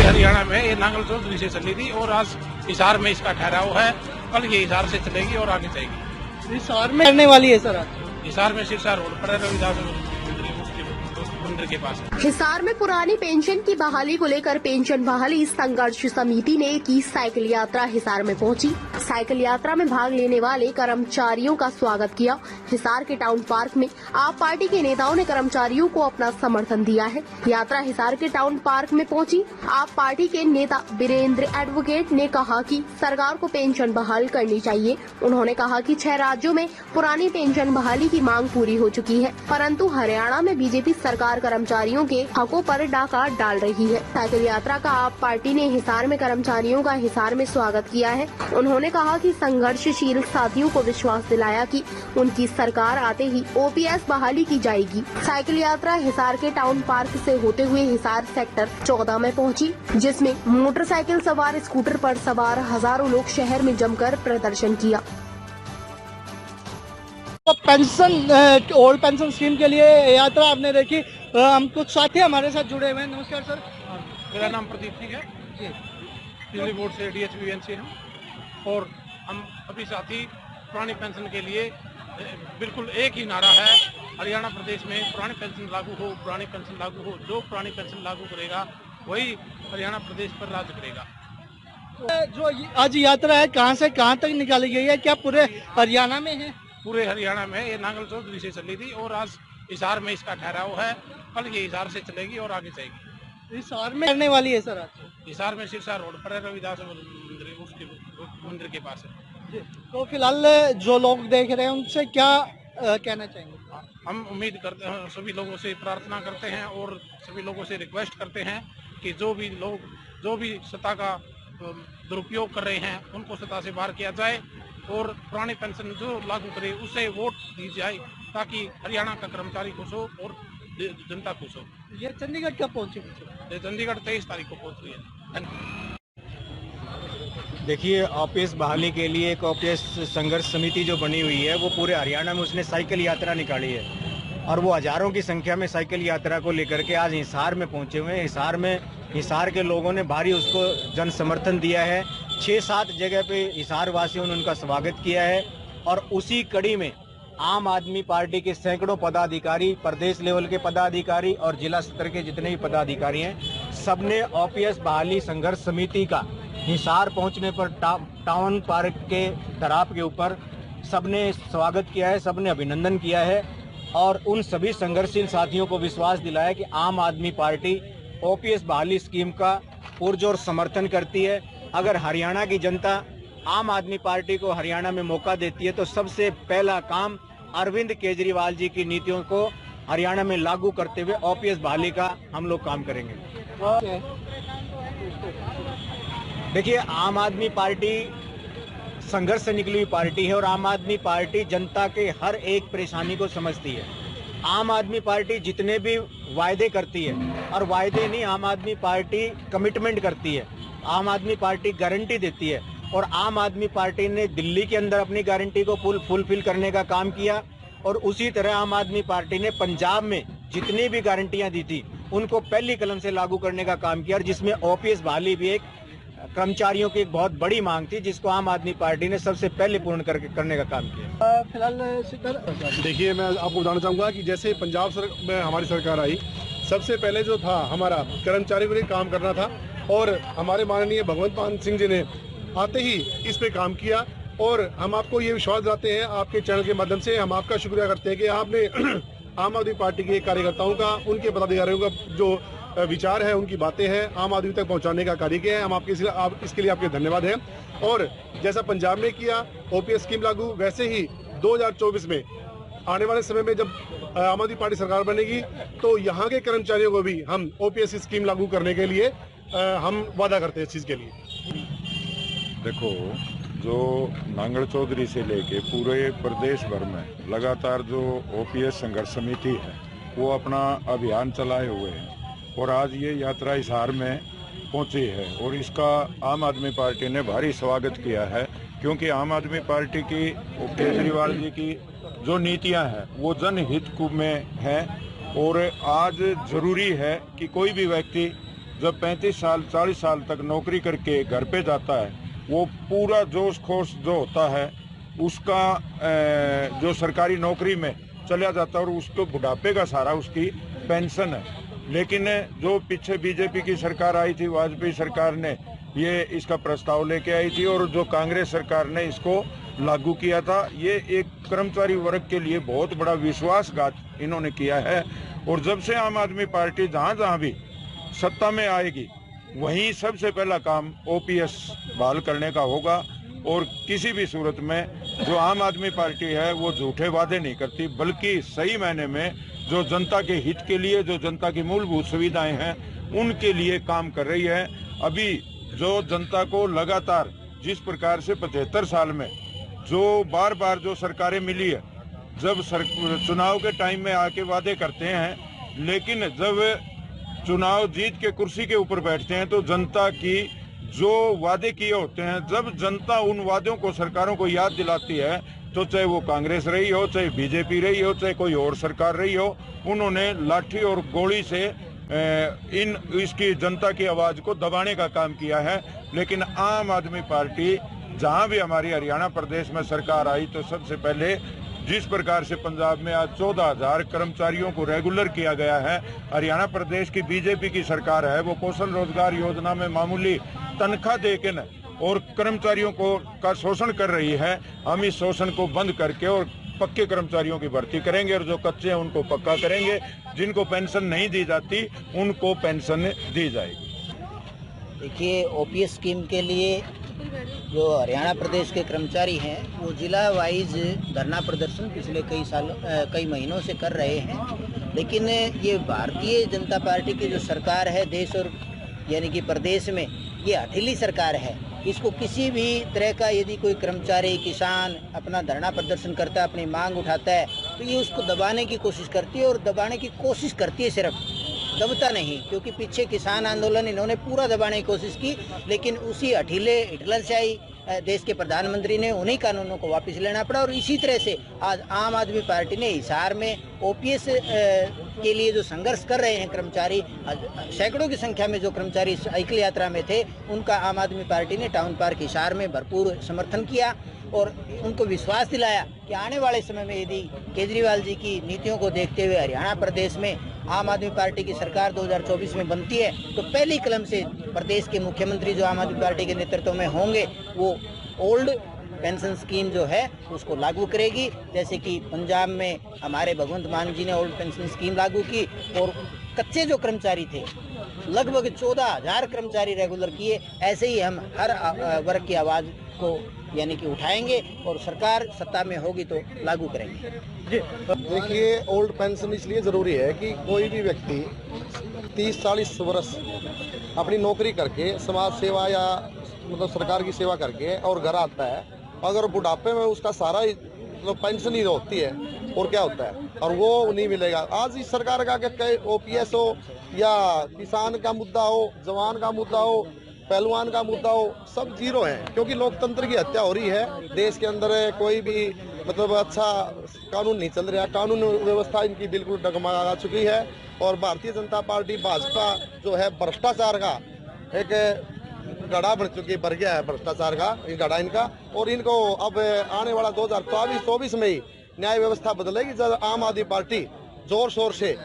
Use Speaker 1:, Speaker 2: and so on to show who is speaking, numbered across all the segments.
Speaker 1: हरियाणा में ये नांगल चौधरी से चली थी और आज हिसार में इसका ठहराव है। कल ये हिसार से चलेगी और आगे जाएगी।
Speaker 2: हिसार में करने वाली है सर आज?
Speaker 1: हिसार में सिरसा रोड पर रविदास मंदिर के पास।
Speaker 3: हिसार में पुरानी पेंशन की बहाली को लेकर पेंशन बहाली संघर्ष समिति ने की साइकिल यात्रा हिसार में पहुंची। साइकिल यात्रा में भाग लेने वाले कर्मचारियों का स्वागत किया। हिसार के टाउन पार्क में आप पार्टी के नेताओं ने कर्मचारियों को अपना समर्थन दिया है। यात्रा हिसार के टाउन पार्क में पहुंची। आप पार्टी के नेता वीरेंद्र एडवोकेट ने कहा कि सरकार को पेंशन बहाल करनी चाहिए। उन्होंने कहा कि 6 राज्यों में पुरानी पेंशन बहाली की मांग पूरी हो चुकी है, परंतु हरियाणा में बीजेपी सरकार कर्मचारियों के हकों पर डाका डाल रही है। साइकिल यात्रा का आप पार्टी ने हिसार में कर्मचारियों का हिसार में स्वागत किया है। उन्होंने कहा कि संघर्षशील साथियों को विश्वास दिलाया कि उनकी सरकार आते ही ओपीएस बहाली की जाएगी। साइकिल यात्रा हिसार के टाउन पार्क से होते हुए हिसार सेक्टर 14 में पहुंची, जिसमें मोटरसाइकिल सवार, स्कूटर पर सवार हजारों लोग शहर में जमकर प्रदर्शन किया।
Speaker 2: तो पेंशन, ओल्ड पेंशन स्कीम के लिए यात्रा आपने देखी। हम कुछ साथी हमारे साथ जुड़े हुए हैं। नमस्कार सर।
Speaker 1: मेरा नाम प्रदीप सिंह है जी, बिजली बोर्ड से DHBN से हम, और हम सभी साथी पुरानी पेंशन के लिए बिल्कुल एक ही नारा है, हरियाणा प्रदेश में पुरानी पेंशन लागू हो, पुरानी पेंशन लागू हो। जो पुरानी पेंशन लागू करेगा वही हरियाणा प्रदेश पर राज करेगा।
Speaker 2: जो आज यात्रा है कहाँ से कहाँ तक निकाली गई है? क्या पूरे हरियाणा में है?
Speaker 1: पूरे हरियाणा में ये नांगल चौधरी से चली थी और आज हिसार में इसका ठहराव है। कल ये हिसार से चलेगी और आगे जाएगी।
Speaker 2: हिसार में करने वाली है सर आज?
Speaker 1: हिसार में सिरसा रोड पर रविदास मंदिर के पास है।
Speaker 2: तो फिलहाल जो लोग देख रहे हैं उनसे क्या कहना चाहेंगे?
Speaker 1: हम उम्मीद करते हैं, सभी लोगों से प्रार्थना करते हैं और सभी लोगों से रिक्वेस्ट करते हैं कि जो भी लोग जो भी सत्ता का दुरुपयोग कर रहे हैं उनको सत्ता से बाहर किया जाए और पुरानी पेंशन जो लागू करे उसे वोट दी जाए, ताकि हरियाणा का कर्मचारी खुश हो और जनता खुश हो।
Speaker 2: ये चंडीगढ़ कब पहुंचे?
Speaker 1: ये चंडीगढ़ 23 तारीख को पहुंच रही है।
Speaker 4: देखिए, ओपीएस बहाली के लिए एक ओपीएस संघर्ष समिति जो बनी हुई है वो पूरे हरियाणा में उसने साइकिल यात्रा निकाली है और वो हजारों की संख्या में साइकिल यात्रा को लेकर के आज हिसार में पहुंचे हुए हैं। हिसार के लोगों ने भारी उसको जन समर्थन दिया है। 6-7 जगह पे हिसार वासियों ने उनका स्वागत किया है और उसी कड़ी में आम आदमी पार्टी के सैकड़ों पदाधिकारी, प्रदेश लेवल के पदाधिकारी और जिला स्तर के जितने भी पदाधिकारी हैं, सबने ओपीएस बहाली संघर्ष समिति का हिसार पहुंचने पर टाउन पार्क के तराप के ऊपर सबने स्वागत किया है, सबने अभिनंदन किया है और उन सभी संघर्षशील साथियों को विश्वास दिलाया कि आम आदमी पार्टी ओपीएस बहाली स्कीम का पुरजोर समर्थन करती है। अगर हरियाणा की जनता आम आदमी पार्टी को हरियाणा में मौका देती है तो सबसे पहला काम अरविंद केजरीवाल जी की नीतियों को हरियाणा में लागू करते हुए ओपीएस बहाली का हम लोग काम करेंगे। देखिए, आम आदमी पार्टी संघर्ष से निकली हुई पार्टी है और आम आदमी पार्टी जनता के हर एक परेशानी को समझती है। आम आदमी पार्टी जितने भी वायदे करती है, और वायदे नहीं, आम आदमी पार्टी कमिटमेंट करती है, आम आदमी पार्टी गारंटी देती है और आम आदमी पार्टी ने दिल्ली के अंदर अपनी गारंटी को फुलफिल करने का काम किया और उसी तरह आम आदमी पार्टी ने पंजाब में जितनी भी गारंटियां दी थी उनको पहली कलम से लागू करने का काम किया और जिसमें ओपीएस बहाली भी एक कर्मचारियों की एक बहुत बड़ी मांग थी जिसको आम आदमी पार्टी ने सबसे पहले पूर्ण करने का काम किया।
Speaker 2: फिलहाल
Speaker 5: देखिए, मैं आपको बताना चाहूँगा कि जैसे पंजाब में हमारी सरकार आई, सबसे पहले जो था हमारा कर्मचारियों के लिए काम करना था और हमारे माननीय भगवंत मान सिंह जी ने आते ही इस पे काम किया और हम आपको ये विश्वास दिलाते हैं, आपके चैनल के माध्यम से हम आपका शुक्रिया करते हैं कि आपने आम आदमी पार्टी के कार्यकर्ताओं का, उनके पदाधिकारियों का जो विचार है, उनकी बातें हैं, आम आदमी तक पहुंचाने का कार्य किया है। हम इसके लिए आपके धन्यवाद हैं। और जैसा पंजाब में किया ओपीएस स्कीम लागू, वैसे ही 2024 में आने वाले समय में जब आम आदमी पार्टी सरकार बनेगी तो यहाँ के कर्मचारियों को भी हम ओपीएस स्कीम लागू करने के लिए हम वादा करते हैं इस चीज़ के लिए।
Speaker 6: देखो, जो नांगल चौधरी से लेके पूरे प्रदेश भर में लगातार जो ओपीएस संघर्ष समिति है वो अपना अभियान चलाए हुए हैं और आज ये यात्रा हिसार में पहुंची है और इसका आम आदमी पार्टी ने भारी स्वागत किया है, क्योंकि आम आदमी पार्टी की केजरीवाल जी की जो नीतियां हैं वो जनहित में हैं और आज जरूरी है कि कोई भी व्यक्ति जब 35 साल 40 साल तक नौकरी करके घर पे जाता है, वो पूरा जोश खोश जो होता है उसका जो सरकारी नौकरी में चला जाता है और उसको बुढ़ापे का सारा उसकी पेंशन है। लेकिन जो पीछे बीजेपी की सरकार आई थी, वाजपेयी सरकार ने ये इसका प्रस्ताव लेके आई थी और जो कांग्रेस सरकार ने इसको लागू किया था। ये एक कर्मचारी वर्ग के लिए बहुत बड़ा विश्वासघात इन्होंने किया है। और जब से आम आदमी पार्टी जहां भी सत्ता में आएगी, वहीं सबसे पहला काम ओपीएस बहाल करने का होगा। और किसी भी सूरत में जो आम आदमी पार्टी है वो झूठे वादे नहीं करती, बल्कि सही मायने में जो जनता के हित के लिए, जो जनता की मूलभूत सुविधाएं हैं, उनके लिए काम कर रही है। अभी जो जनता को लगातार जिस प्रकार से 75 साल में जो बार बार जो सरकारें मिली है, जब चुनाव के टाइम में आके वादे करते हैं, लेकिन जब चुनाव जीत के कुर्सी के ऊपर बैठते हैं तो जनता की जो वादे किए होते हैं, जब जनता उन वादों को, सरकारों को याद दिलाती है, तो चाहे वो कांग्रेस रही हो, चाहे बीजेपी रही हो, चाहे कोई और सरकार रही हो, उन्होंने लाठी और गोली से इसकी जनता की आवाज को दबाने का काम किया है। लेकिन आम आदमी पार्टी जहां भी हमारी हरियाणा प्रदेश में सरकार आई, तो सबसे पहले जिस प्रकार से पंजाब में आज 14,000 कर्मचारियों को रेगुलर किया गया है, हरियाणा प्रदेश की बीजेपी की सरकार है, वो कौशल रोजगार योजना में मामूली तनख्वाह देकर और कर्मचारियों को का शोषण कर रही है। हम इस शोषण को बंद करके और पक्के कर्मचारियों की भर्ती करेंगे और जो कच्चे हैं उनको पक्का करेंगे। जिनको पेंशन नहीं दी जाती उनको पेंशन दी जाएगी।
Speaker 7: देखिए, ओपीएस स्कीम के लिए जो हरियाणा प्रदेश के कर्मचारी हैं वो जिला वाइज धरना प्रदर्शन पिछले कई महीनों से कर रहे हैं। लेकिन ये भारतीय जनता पार्टी की जो सरकार है देश और यानी कि प्रदेश में, ये हठीली सरकार है। इसको किसी भी तरह का यदि कोई कर्मचारी, किसान अपना धरना प्रदर्शन करता है, अपनी मांग उठाता है, तो ये उसको दबाने की कोशिश करती है। और दबाने की कोशिश करती है, सिर्फ दबता नहीं। क्योंकि पीछे किसान आंदोलन इन्होंने पूरा दबाने की कोशिश की, लेकिन उसी हिटलरशाही देश के प्रधानमंत्री ने उन्हीं कानूनों को वापस लेना पड़ा। और इसी तरह से आज आम आदमी पार्टी ने हिसार में ओपीएस के लिए जो संघर्ष कर रहे हैं कर्मचारी, सैकड़ों की संख्या में जो कर्मचारी साइकिल यात्रा में थे, उनका आम आदमी पार्टी ने टाउन पार्क हिसार में भरपूर समर्थन किया और उनको विश्वास दिलाया कि आने वाले समय में यदि केजरीवाल जी की नीतियों को देखते हुए हरियाणा प्रदेश में आम आदमी पार्टी की सरकार 2024 में बनती है, तो पहली कलम से प्रदेश के मुख्यमंत्री जो आम आदमी पार्टी के नेतृत्व में होंगे, वो ओल्ड पेंशन स्कीम जो है उसको लागू करेगी। जैसे कि पंजाब में हमारे भगवंत मान जी ने ओल्ड पेंशन स्कीम लागू की और कच्चे जो कर्मचारी थे, लगभग 14,000 कर्मचारी रेगुलर किए। ऐसे ही हम हर वर्ग की आवाज़ को यानी कि उठाएंगे और सरकार सत्ता में होगी तो लागू करेंगे।
Speaker 5: देखिए, ओल्ड पेंशन इसलिए ज़रूरी है कि कोई भी व्यक्ति 30-40 वर्ष अपनी नौकरी करके, समाज सेवा या मतलब सरकार की सेवा करके और घर आता है, अगर बुढ़ापे में उसका सारा मतलब पेंशन ही होती है और क्या होता है, और वो नहीं मिलेगा। आज इस सरकार का क्या ओपीएस हो या किसान का मुद्दा हो, जवान का मुद्दा हो, पहलवान का मुद्दा हो, सब जीरो है। क्योंकि लोकतंत्र की हत्या हो रही है देश के अंदर। कोई भी मतलब अच्छा कानून नहीं चल रहा, कानून व्यवस्था इनकी बिल्कुल डगमगा चुकी है। और भारतीय जनता पार्टी, भाजपा जो है, भ्रष्टाचार का एक गड़ा बन चुकी, भर गया है भ्रष्टाचार का ये गड़ा इनका। और इनको अब आने वाला 2024 में ही न्याय व्यवस्था बदलेगी, जब आम आदमी पार्टी जोर शोर से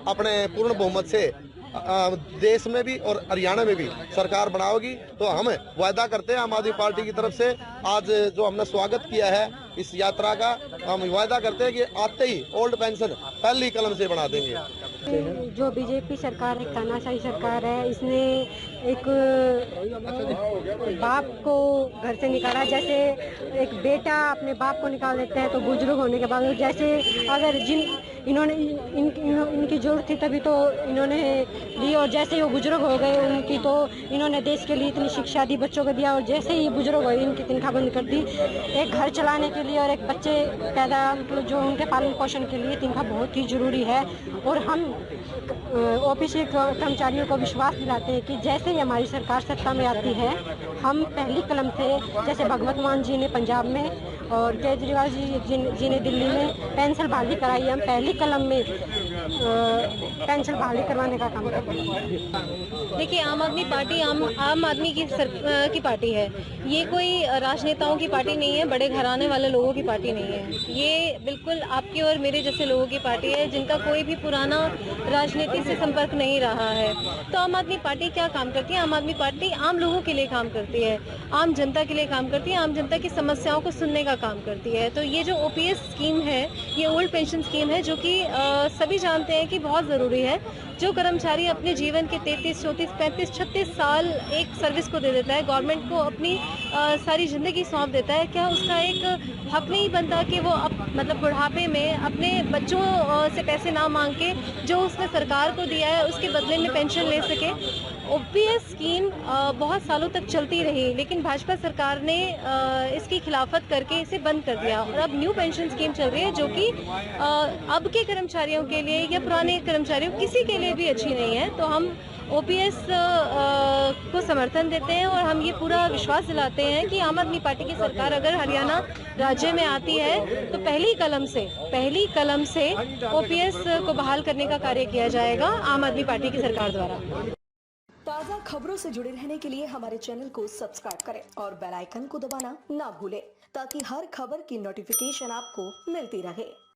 Speaker 5: अपने पूर्ण बहुमत से देश में भी और हरियाणा में भी सरकार बनाओगी। तो हम वायदा करते हैं आम आदमी पार्टी की तरफ से, आज जो हमने स्वागत किया है इस यात्रा का, हम वायदा करते हैं कि आते ही ओल्ड पेंशन पहली कलम से बना देंगे।
Speaker 8: जो बीजेपी सरकार एक तानाशाही सरकार है, इसने एक बाप को घर से निकाला। जैसे एक बेटा अपने बाप को निकाल देता है तो बुजुर्ग होने के बाद, जैसे अगर इनकी जरूरत थी तभी तो इन्होंने दी, और जैसे ही वो बुजुर्ग हो गए उनकी तो इन्होंने देश के लिए इतनी शिक्षा दी, बच्चों को दिया, और जैसे ही बुजुर्ग हुए इनकी तनख्वाह बंद कर दी। एक घर चलाने के लिए और एक बच्चे पैदा मतलब जो उनके पालन पोषण के लिए तनख्वाह बहुत ही ज़रूरी है। और हम ओपीसी कर्मचारियों को विश्वास दिलाते हैं कि जैसे ही हमारी सरकार सत्ता में आती है, हम पहली कलम से, जैसे भगवंत मान जी ने पंजाब में और केजरीवाल जी ने दिल्ली में पेंशन बहाली कराई, हम पहली कलम में पेंशन बहाली करवाने का काम करते हैं।
Speaker 9: देखिए, आम आदमी पार्टी आम आदमी की पार्टी है। ये कोई राजनेताओं की पार्टी नहीं है, बड़े घराने वाले लोगों की पार्टी नहीं है। ये बिल्कुल आपके और मेरे जैसे लोगों की पार्टी है, जिनका कोई भी पुराना राजनीति से संपर्क नहीं रहा है। तो आम आदमी पार्टी क्या काम करती है? आम आदमी पार्टी आम लोगों के लिए काम करती है, आम जनता के लिए काम करती है, आम जनता की समस्याओं को सुनने का काम करती है। तो ये जो ओपीएस स्कीम है, ये ओल्ड पेंशन स्कीम है, जो कि सभी जानते हैं कि बहुत ज़रूरी है। जो कर्मचारी अपने जीवन के 33, 34, 35, 36 साल एक सर्विस को दे देता है, गवर्नमेंट को अपनी सारी ज़िंदगी सौंप देता है, क्या उसका एक हक नहीं बनता कि वो मतलब बुढ़ापे में अपने बच्चों से पैसे ना मांग के जो उसने सरकार को दिया है उसके बदले में पेंशन ले सके? ओपीएस स्कीम बहुत सालों तक चलती रही, लेकिन भाजपा सरकार ने इसकी खिलाफत करके इसे बंद कर दिया और अब न्यू पेंशन स्कीम चल रही है, जो कि अब के कर्मचारियों के लिए या पुराने कर्मचारियों किसी के लिए भी अच्छी नहीं है। तो हम ओपीएस को समर्थन देते हैं और हम ये पूरा विश्वास दिलाते हैं कि आम आदमी पार्टी की सरकार अगर हरियाणा राज्य में आती है तो पहली कलम से ओपीएस को बहाल करने का कार्य किया जाएगा आम आदमी पार्टी की सरकार द्वारा।
Speaker 10: ताज़ा खबरों से जुड़े रहने के लिए हमारे चैनल को सब्सक्राइब करें और बेल आइकन को दबाना ना भूलें, ताकि हर खबर की नोटिफिकेशन आपको मिलती रहे।